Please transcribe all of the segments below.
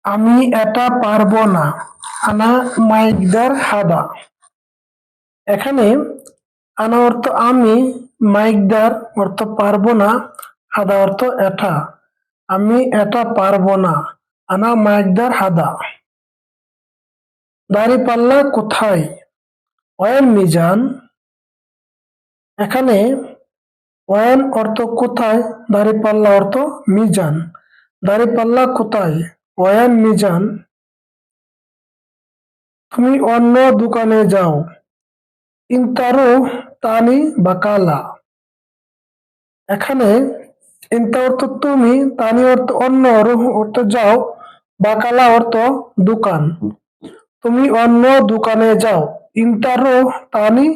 আমি এটা পারবো না। আনা মাইকদার হাদা। এখানে আনা অর্থ আমি, মাইকদার অর্থ পারবো না, হাদা অর্থ এটা। আমি এটা পারবো না। আনা মাইকদার হাদা। দাঁড়িপাল্লা কোথায়? ওয়েন মিজান। এখানে ওয়েন অর্থ কোথায়, দাঁড়িপাল্লা অর্থ মিজান। দাঁড়িপাল্লা কোথায়? ওয়েন মিজান। তুমি অন্য দোকানে যাও। ইন্তারু তানি বাকালা। এখানে ইন্তা অর্থ তুমি, তানি অর্থ অন্য, রুহ অর্থ যাও, বাকালা অর্থ দোকান। তুমি অন্য দোকানে যাও। ইন্তারু তানি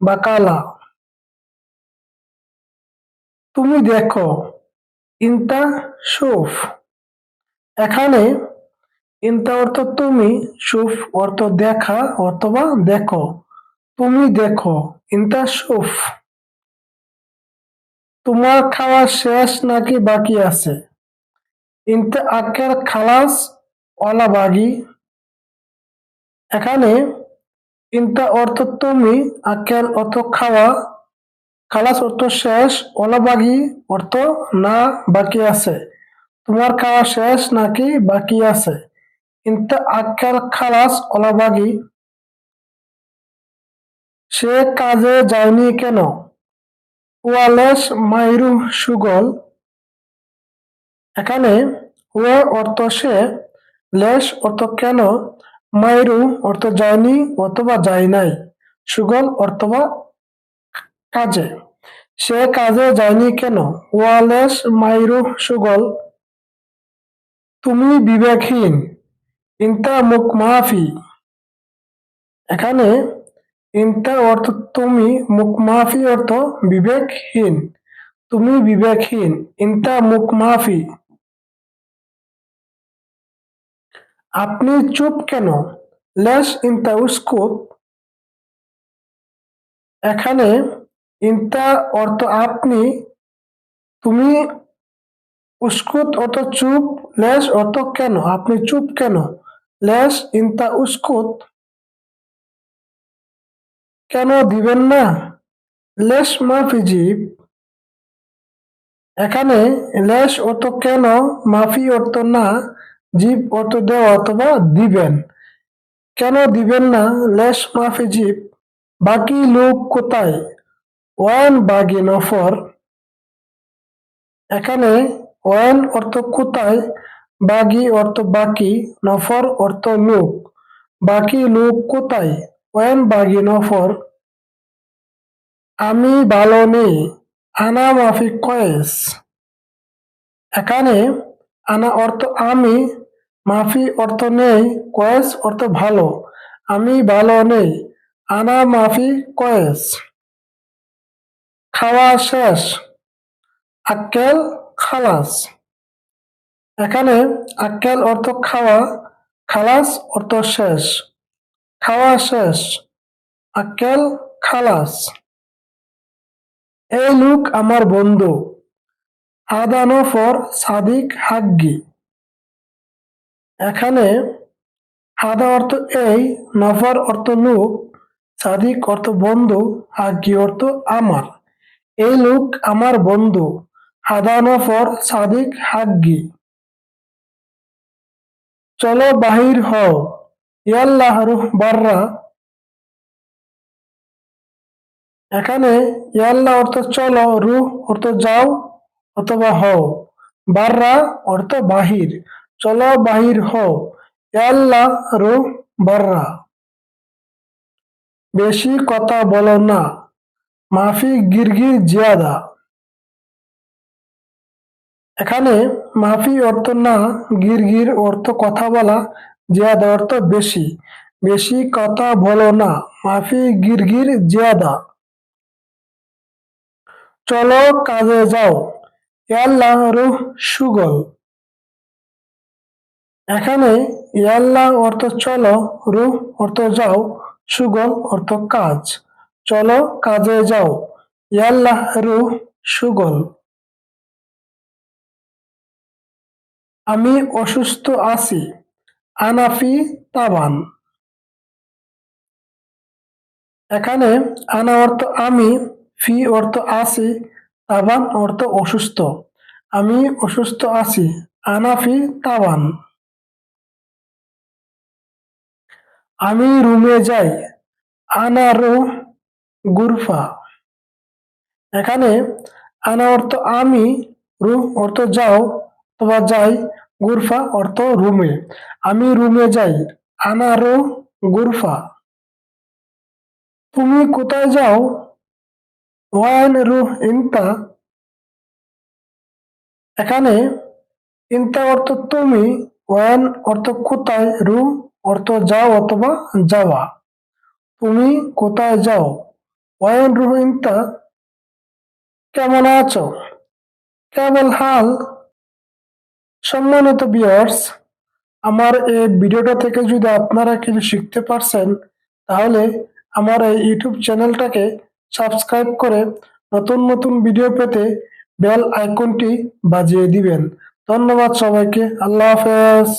বাকালা। তুমি দেখো। ইন্তা শুফ। এখানে ইন্তা অর্থ তুমি, শুফ অর্থ দেখা অথবা দেখো। তুমি দেখো। ইন্তা শুফ। তোমার খাওয়া শেষ নাকি বাকি আছে? ইনতে আক্কেল খালাস ওলা বাগি। এখানে ইনতা অর্থ তুমি, আক্কেল অর্থ খাওয়া, খালাস অর্থ শেষ, ওলা বাগি অর্থ না বাকি আছে। তোমার খাওয়া শেষ নাকি বাকি আছে? ইনতে আক্কেল খালাস ওলা বাগি। সে কাজে যায়নি কেন? ওয়ালেস মাইরু সুগল। এখানে ওয়া অর্থ সে, লেশ অর্থ কেন, মাইরু অর্থ যায়নি অথবা যায় নাই, সুগল অথবা কাজে। সে কাজে যায়নি কেন? ওয়ালেস মাইরু সুগল। তুমি বিবেকহীন। ইনতা মুখ মাফি। এখানে ইনতা অর্থ তুমি, মুখ মাফি অর্থ বিবেকহীন। তুমি বিবেকহীন। ইনতা মুখ মাফি। আপনি চুপ কেন? লেশ ইনতা উস্কুত। এখানে ইনতা অর্থ আপনি, তুমি উস্কুত অর্থ চুপ, লেশ অর্থ কেন, আপনি চুপ কেন? লেশ ইনতা উস্কুত। কেন দিবেন না? লেশ মাফি জিব। এখানে লেশ অর্থ কেন, মাফি অর্থ না, জিব অর্থ দেওয়া অথবা দিবেন। কেন দিবেন না? লেশ মাফি জিব। বাকি লোক কোথায়? ওয়ান বাগি নফর। এখানে ওয়ান অর্থ কোথায়, বাগি অর্থ বাকি, নফর অর্থ লোক। বাকি লোক কোথায়? ওয়ান বাগি নফর। আমি ভালো নেই। আনা মাফি কয়েস। এখানে আনা অর্থ আমি, মাফি অর্থ নেই, কয়েস অর্থ ভালো। আমি ভালো নেই। আনা মাফি কয়েস। খাওয়া শেষ। আক্কেল খালাস। এখানে আক্কেল অর্থ খাওয়া, খালাস অর্থ শেষ। খাওয়া শেষ। আক্কেল খালাস। এই লোক আমার বন্ধু। আদানো ফর সাদিক হাগ্গি। এখানে হাদা অর্থ এই, নফর অর্থ লোক, সাদিক অর্থ বন্ধু, হাগ্গি অর্থ আমার। এই লোক আমার বন্ধু। হাদা নফর সাদিক হাগ্গি। চলো বাহির হও। ইয়াল্লাহ রুহ বাররা। এখানে ইয়াল্লাহ অর্থ চলো, রুহ অর্থ যাও অথবা হও, বাররা অর্থ বাহির। চলো বাহির হও। ইয়াল্লাহ রুহ বাররা। বেশি কথা বলো না। মাফি গিরগির জিয়াদা। এখানে মাফি অর্থ না, গিরগির অর্থ কথা বলা, জিয়াদা অর্থ বেশি। বেশি কথা বলো না। মাফি গিরগির জিয়াদা। চলো কাজে যাও। ইয়াল্লাহ রুহ সুগল। এখানে ইয়াল্লাহ অর্থ চলো, রুহ অর্থ যাও, সুগল অর্থ কাজ। চলো কাজে যাও। ইয়াল্লাহ রুহ সুগল। আমি অসুস্থ আছি। আনাফি তাবান। এখানে আনা অর্থ আমি, ফি অর্থ আছি, তাবান অর্থ অসুস্থ। আমি অসুস্থ আছি, আনাফি তাবান। আমি রুমে যাই, আনা রু গুরফা। এখানে আনা অর্থ আমি, রু অর্থ যাও অথবা যাই, গুরফা অর্থ রুমে। আমি রুমে যাই, আনা রু গুরফা। তুমি কোথায় যাও, ওয়াইন রু ইনতা। এখানে ইনতা অর্থ তুমি, ওয়ান অর্থ কোথায়, রু অর্থ যাও অথবা যাওয়া। তুমি কোথায় যাও, ওয়াইন রু ইনতা। কেমন আছো, কেবল হাল। সম্মানিত ভিউয়ার্স, আমার এই ভিডিওটা থেকে যদি আপনারা কিছু শিখতে পারছেন, তাহলে আমার এই ইউটিউব চ্যানেলটাকে সাবস্ক্রাইব করে নতুন নতুন ভিডিও পেতে বেল আইকনটি বাজিয়ে দিবেন। ধন্যবাদ সবাইকে। আল্লাহ হাফেজ।